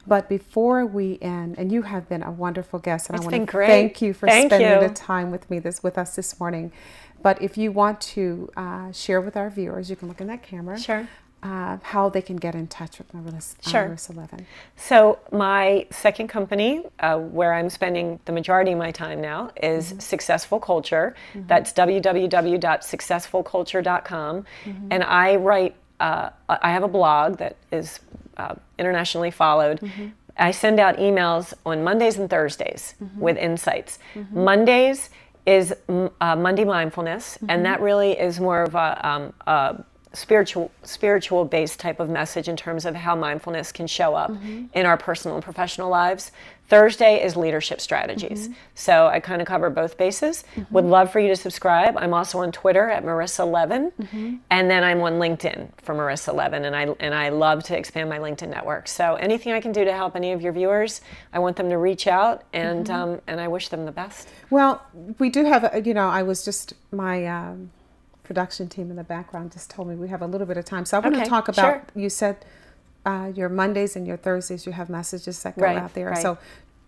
But before we end, and you have been a wonderful guest, and I want to thank you for spending the time with us this morning. But if you want to share with our viewers, you can look in that camera. How they can get in touch with Marissa Levin. So my second company, where I'm spending the majority of my time now, is Successful Culture. That's www.successfulculture.com. And I write, I have a blog that is internationally followed. I send out emails on Mondays and Thursdays with insights. Mondays is Monday Mindfulness, and that really is more of a spiritual based type of message in terms of how mindfulness can show up in our personal and professional lives. Thursday is leadership strategies. So I kind of cover both bases. Would love for you to subscribe. I'm also on Twitter at Marissa Levin, and then I'm on LinkedIn for Marissa Levin, and I love to expand my LinkedIn network. So anything I can do to help any of your viewers, I want them to reach out, and I wish them the best. Well, we do have I was just my production team in the background just told me we have a little bit of time, so I want to talk about, you said your Mondays and your Thursdays you have messages that go out there. So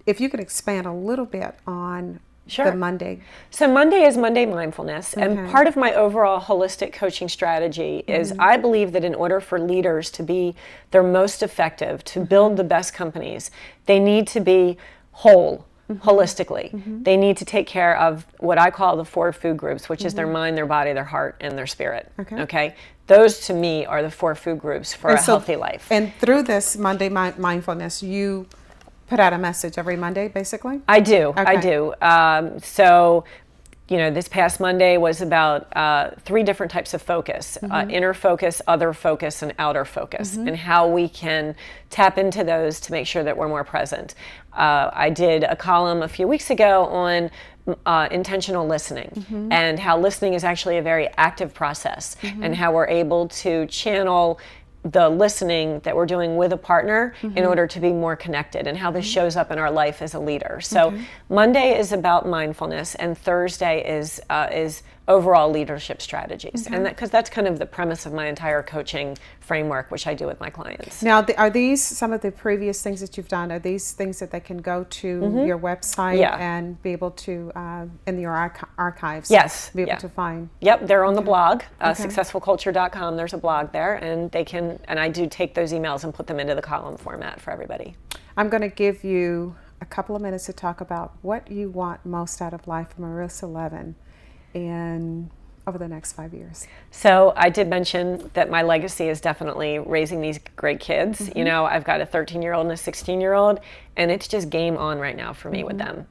if you could expand a little bit on Sure. the Monday. So Monday is Monday Mindfulness, and part of my overall holistic coaching strategy is I believe that in order for leaders to be their most effective, to build the best companies, they need to be whole, holistically. They need to take care of what I call the 4 food groups, which is their mind, their body, their heart, and their spirit. Okay? Those to me are the 4 food groups for a healthy life. And through this Monday Mindfulness, you put out a message every Monday, basically? I do. So, this past Monday was about 3 different types of focus, inner focus, other focus, and outer focus, and how we can tap into those to make sure that we're more present. I did a column a few weeks ago on intentional listening and how listening is actually a very active process and how we're able to channel the listening that we're doing with a partner in order to be more connected, and how this shows up in our life as a leader. So Monday is about mindfulness, and Thursday is overall leadership strategies, and because that's kind of the premise of my entire coaching framework, which I do with my clients. Now, are these some of the previous things that you've done? Are these things that they can go to your website and be able to, in your archives, be able to find? Yep, they're on the blog, successfulculture.com. There's a blog there, and they can, and I do take those emails and put them into the column format for everybody. I'm going to give you a couple of minutes to talk about what you want most out of life from Marissa Levin and over the next 5 years. So I did mention that my legacy is definitely raising these great kids. I've got a 13-year-old and a 16-year-old, and it's just game on right now for me with them.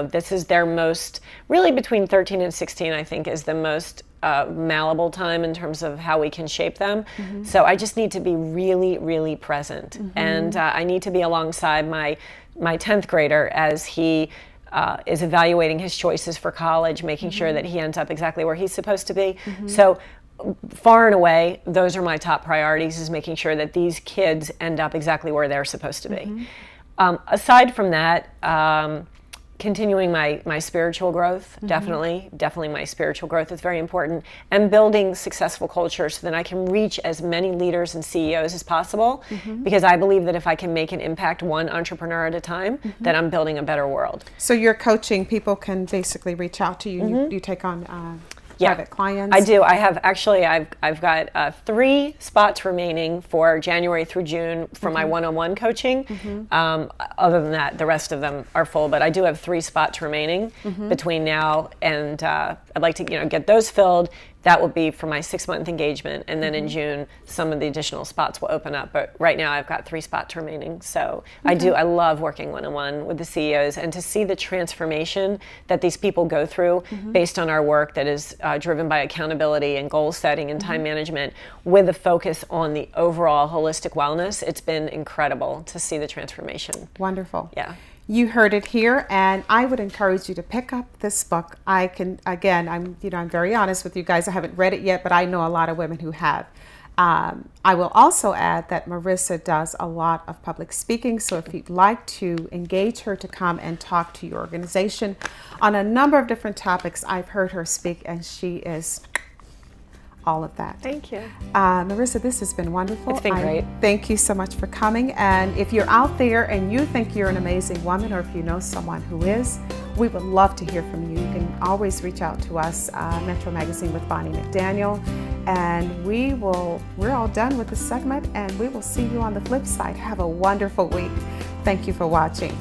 This is their most, really between 13 and 16, I think, is the most malleable time in terms of how we can shape them. So I just need to be really, really present. And I need to be alongside my 10th grader as he is evaluating his choices for college, making sure that he ends up exactly where he's supposed to be. So far and away, those are my top priorities, is making sure that these kids end up exactly where they're supposed to be. Aside from that, continuing my spiritual growth, definitely my spiritual growth is very important, and building successful culture so that I can reach as many leaders and CEOs as possible, because I believe that if I can make an impact one entrepreneur at a time, then I'm building a better world. So you're coaching, people can basically reach out to you, you take on private clients? I do. I have actually, I've got 3 spots remaining for January through June for my one-on-one coaching. Other than that, the rest of them are full, but I do have 3 spots remaining between now and I'd like to get those filled. That will be for my 6-month engagement, and then in June some of the additional spots will open up, but right now I've got 3 spots remaining. So I love working one-on-one with the CEOs, and to see the transformation that these people go through based on our work that is driven by accountability and goal setting and time management, with a focus on the overall holistic wellness. It's been incredible to see the transformation. Wonderful. Yeah. You heard it here, and I would encourage you to pick up this book. I'm very honest with you guys. I haven't read it yet, but I know a lot of women who have. I will also add that Marissa does a lot of public speaking, so if you'd like to engage her to come and talk to your organization on a number of different topics, I've heard her speak, and she is all of that. Thank you. Marissa, this has been wonderful. It's been great. Thank you so much for coming. And if you're out there and you think you're an amazing woman, or if you know someone who is, we would love to hear from you. You can always reach out to us, Metro Magazine with Bonnie McDaniel. And we're all done with this segment, and we will see you on the flip side. Have a wonderful week. Thank you for watching.